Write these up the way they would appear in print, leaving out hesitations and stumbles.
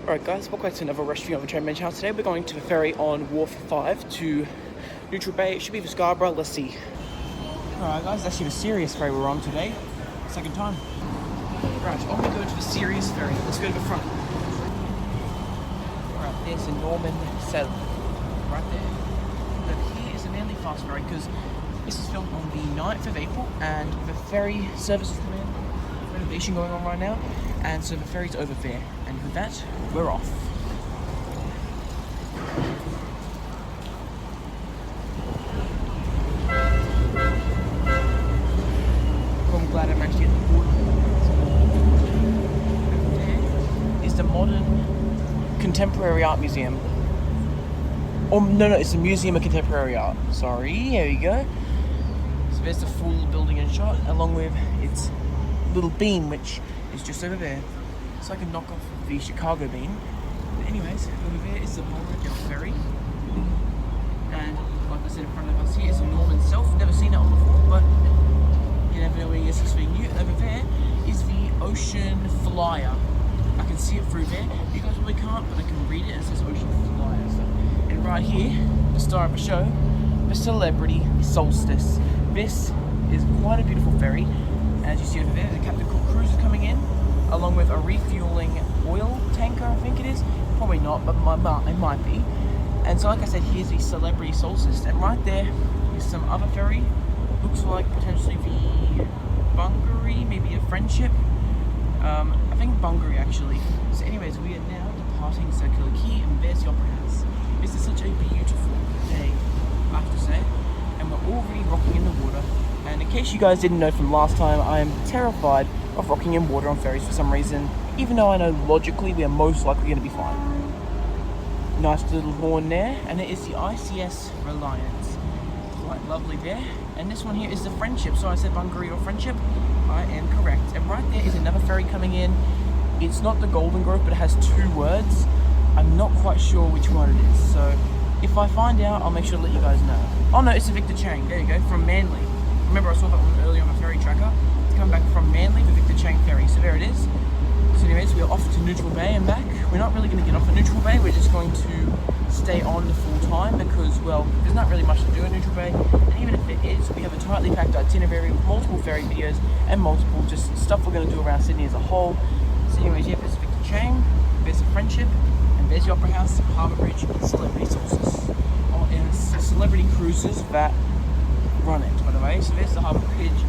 Alright guys, welcome back to another rush review of a train bench house. Today we're going to the ferry on Wharf 5 to Neutral Bay. It should be for Scarborough, let's see. Alright guys, that's actually the Sirius ferry we're on today. Second time. Right, on we go to the Sirius ferry. Let's go to the front. Alright, there's the Norman Saddle. Right there. But here is the Manly Fast ferry because this is filmed on the 9th of April and the ferry service is coming in. Renovation going on right now. And so the ferry's over there, and with that, we're off. I'm glad I'm actually at the port. Over there is the Modern Contemporary Art Museum. Oh, no, it's the Museum of Contemporary Art. Sorry, there we go. So there's the full building and shot, along with its little beam, which is just over there. It's like a knockoff of the Chicago beam. But anyways, over there is the Monorail ferry. And like I said in front of us here is the Norman itself. Never seen that one before, but you never know where you see something new. And over there is the Ocean Flyer. I can see it through there. You guys probably can't, but I can read it. It says Ocean Flyer. So, and right here, the star of the show, the Celebrity Solstice. This is quite a beautiful ferry. As you see over there, the Captain Cook cruise is coming in, along with a refueling oil tanker, I think it is. Probably not, but it might be. And so like I said, here's the Celebrity Solstice. And right there is some other ferry. Looks like potentially the Bungaree, maybe a Friendship. I think Bungaree actually. So anyways, we are now departing Circular Quay and there's the Opera House. This is such a beautiful day, I have to say. And we're already rocking in the water. And in case you guys didn't know from last time, I am terrified of rocking in water on ferries for some reason, even though I know logically we are most likely going to be fine. Nice little horn there, and it is the ICS Reliance. Quite lovely there. And this one here is the Friendship. So I said Bungaree or Friendship. I am correct. And right there is another ferry coming in. It's not the Golden Grove, but it has two words. I'm not quite sure which one it is. So if I find out, I'll make sure to let you guys know. Oh no, it's the Victor Chang. There you go, from Manly. Remember I saw that one earlier on the ferry tracker. It's coming back from Manly, the Victor Chang ferry. So there it is. So anyways, we are off to Neutral Bay and back. We're not really going to get off at Neutral Bay. We're just going to stay on the full time because, well, there's not really much to do at Neutral Bay. And even if it is, we have a tightly packed itinerary with multiple ferry videos and multiple just stuff we're going to do around Sydney as a whole. So anyways, yeah, there's Victor Chang, there's the Friendship, and there's the Opera House, Harbour Bridge, and Celebrity Solstice. Oh, and it's the Celebrity Cruises that run it, by the way. So there's the Harbour Bridge,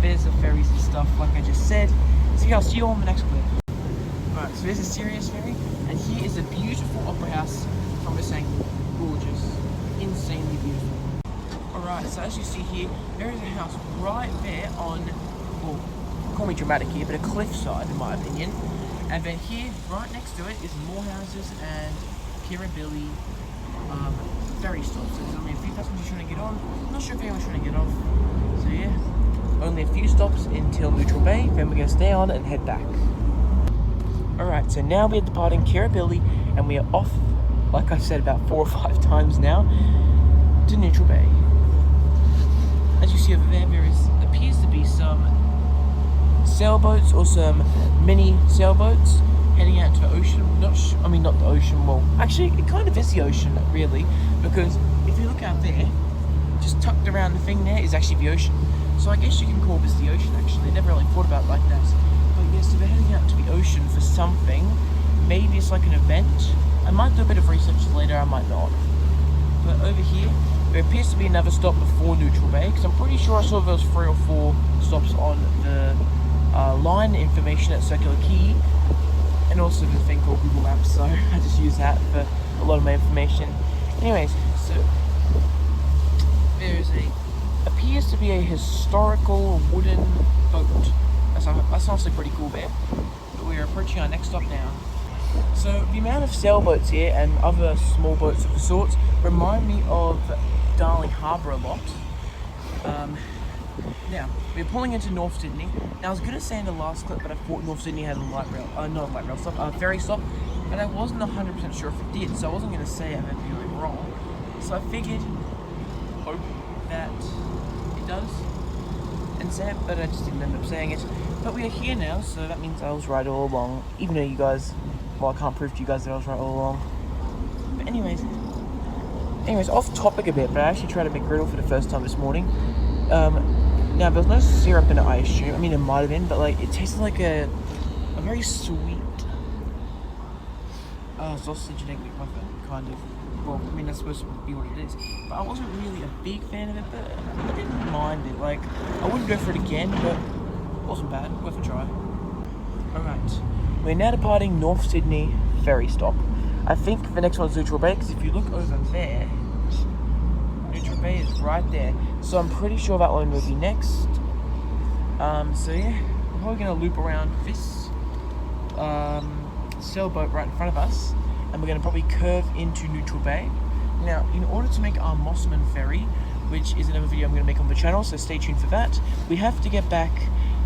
there's the ferries and stuff, like I just said. So yeah, I'll see you all in the next clip. Alright, so there's a Sirius ferry, and here is a beautiful Opera House from this angle. Gorgeous. Insanely beautiful. Alright, so as you see here, there is a house right there on, well, call me dramatic here, but a cliffside in my opinion. And then here, right next to it, is more houses and Kirribilli ferry stops. So there's only a few passengers trying to get on. I'm not sure if anyone's trying to get off. So yeah, only a few stops until Neutral Bay, then we're going to stay on and head back. Alright, so now we're departing Kirribilli and we are off, like I've said about 4 or 5 times now, to Neutral Bay. As you see over there, there appears to be some sailboats or some mini sailboats heading out to the ocean. Not the ocean, well, actually it kind of is the ocean really, because if you look out there, just tucked around the thing there is actually the ocean. So I guess you can call this the ocean actually. Never really thought about it like that. But yes, so they're heading out to the ocean for something. Maybe it's like an event. I might do a bit of research later, I might not. But over here, there appears to be another stop before Neutral Bay, because I'm pretty sure I saw those 3 or 4 stops on the line information at Circular Quay, and also the thing called Google Maps, so I just use that for a lot of my information. Anyways, so there is appears to be a historical wooden boat. That's honestly pretty cool there. But we are approaching our next stop now. So the amount of sailboats here and other small boats of the sorts remind me of Darling Harbour a lot. Now, we're pulling into North Sydney. Now, I was going to say in the last clip, but I thought North Sydney had a ferry stop, but I wasn't 100% sure if it did, so I wasn't going to say it, I'd be like wrong. So I figured, hope that it does, and say it, but I just didn't end up saying it. But we are here now, so that means I was right all along, even though you guys Well, I can't prove to you guys that I was right all along. But anyways, off topic a bit, but I actually tried to make griddle for the first time this morning. Now, there was no syrup in it, I assume. I mean, it might have been, but like, it tasted like a very sweet sausage and egg McMuffin, kind of. Well, I mean, that's supposed to be what it is. But I wasn't really a big fan of it, but I didn't mind it. Like, I wouldn't go for it again, but it wasn't bad. Worth a try. Alright, we're now departing North Sydney ferry stop. I think the next one's Neutral Bay, because if you look over there, Neutral Bay is right there. So I'm pretty sure that one will be next. So yeah, we're probably going to loop around this sailboat right in front of us, and we're going to probably curve into Neutral Bay. Now, in order to make our Mossman ferry, which is another video I'm going to make on the channel, so stay tuned for that, we have to get back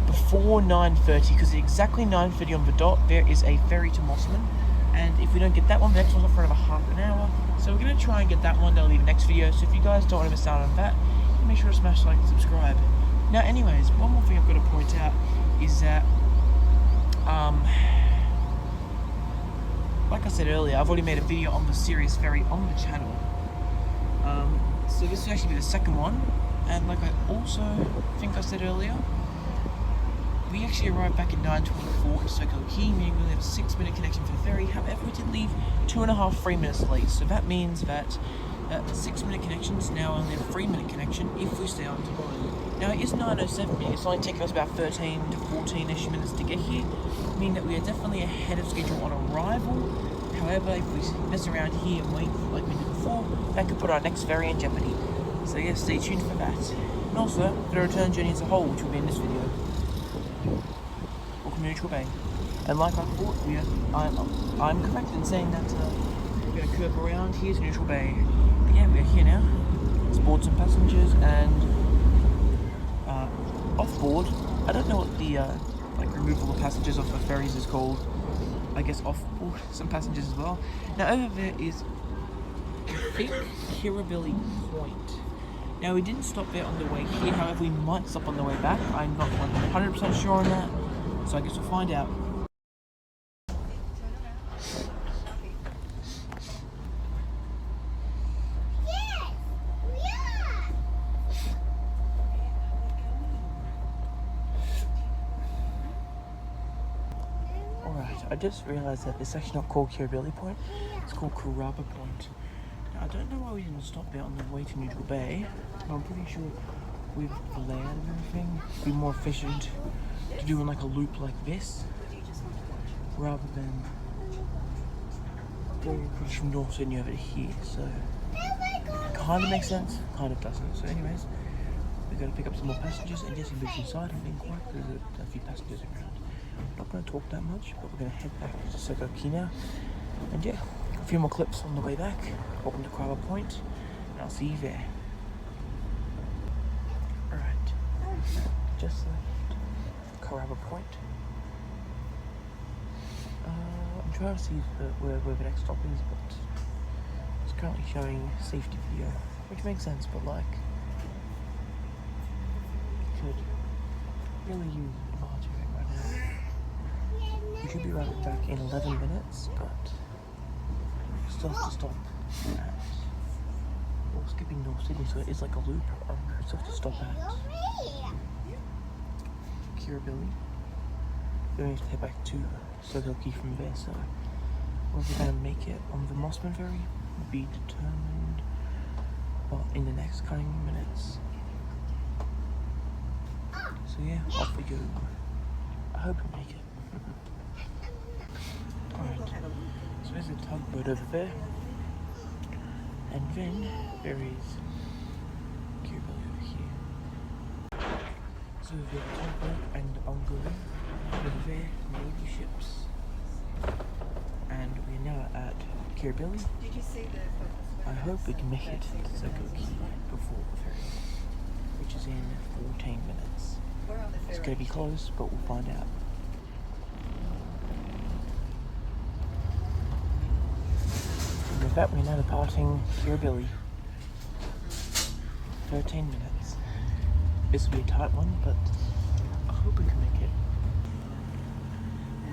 before 9:30, because exactly 9:30 on the dot, there is a ferry to Mossman, and if we don't get that one, the next one's up for another half an hour. So we're going to try and get that one, that'll be the next video, so if you guys don't want to miss out on that, make sure to smash like and subscribe. Now anyways, one more thing I've got to point out is that, like I said earlier, I've already made a video on the Sirius ferry on the channel. So this will actually be the second one, and like I also think I said earlier, we actually arrived back at 9:24 in Circle Quay, meaning we have a 6-minute connection for the ferry. However, we did leave 3 minutes late, so that means that the 6-minute connection is now only a 3-minute connection if we stay on tomorrow. Now it is 9:07, it's only taken us about 13 to 14-ish minutes to get here, meaning that we are definitely ahead of schedule on arrival. However, if we mess around here and wait like we did before, that could put our next ferry in jeopardy. So yeah, stay tuned for that. And also, for the return journey as a whole, which will be in this video. Welcome to Neutral Bay. And like I thought, I'm correct in saying that we're going to curve around. Here's Neutral Bay. But yeah, we're here now. Let's board some passengers and off board. I don't know what the like removal of passengers off the ferries is called. I guess off board some passengers as well. Now over there is, I think, Kirribilli Point. Now we didn't stop there on the way here, however we might stop on the way back. I'm not 100% sure on that, so I guess we'll find out. Alright, I just realised that it's actually not called Kirribilli Point, it's called Caraba Point. I don't know why we didn't stop there on the way to Neutral Bay, but I'm pretty sure with the layout and everything, it'd be more efficient to do in like a loop like this, rather than going across from North Sydney over to here. So, kind of makes sense, kind of doesn't. So anyways, we're going to pick up some more passengers, and yes, we moved inside and being quiet because there's a few passengers around. I'm not going to talk that much, but we're going to head back to Circle Quay now, and yeah, a few more clips on the way back. Welcome to Quay Point, and I'll see you there. Alright, just left Caraba Point. I'm trying to see where the next stop is, but it's currently showing safety video, which makes sense, but like, could really use advantage of it right now. We should be right back in 11 minutes, but still have to stop at, well, skipping North Sydney, so it is like a loop. We still have to stop at Kirribilli. Then we have to head back to Circle Quay from there, so whether we're going to make it on the Mossman ferry will be determined, well, in the next coming minutes. So yeah, off we go. I hope we make it. Alright, so there's a tugboat over there, and then there is Kirribilli over here. So we have a tugboat and a bungalow over there, Navy ships, and we are now at Kirribilli. Did you see the? I hope we can make it to Circle Quay before the ferry, which is in 14 minutes. It's going to be close, but we'll find out. And with that, we're now departing Kirribilli. 13 minutes. This will be a tight one, but I hope we can make it.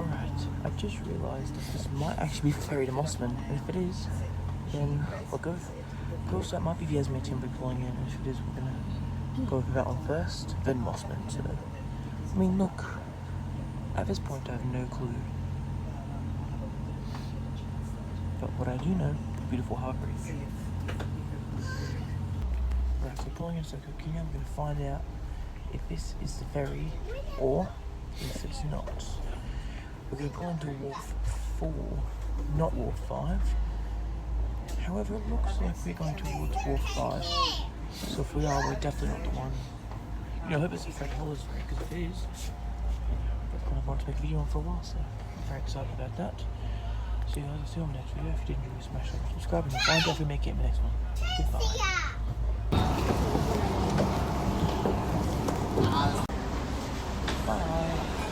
Alright, I just realised that this might actually be Ferry to Mossman, and if it is, then we'll go. Also, it might be Viesmere Timber pulling in, and if it is, we're gonna go over that one first, then Mossman. So, I mean, look, at this point, I have no clue. But what I do know, the beautiful harbour reef. Right, so pulling in Circle King, I'm gonna find out if this is the ferry or if it's not. We're going to pull into Wharf 4, not Wharf 5. However, it looks like we're going towards Wharf 5. So if we are, we're definitely not the one. You know, I hope it's a Fred Hollis ferry, because if it is, I've kind of wanted to make a video on for a while, so I'm very excited about that. So guys, I'll see you on the next video. If you did enjoy, smash like, subscribe, and find out if we make it in the next one. Goodbye. Bye.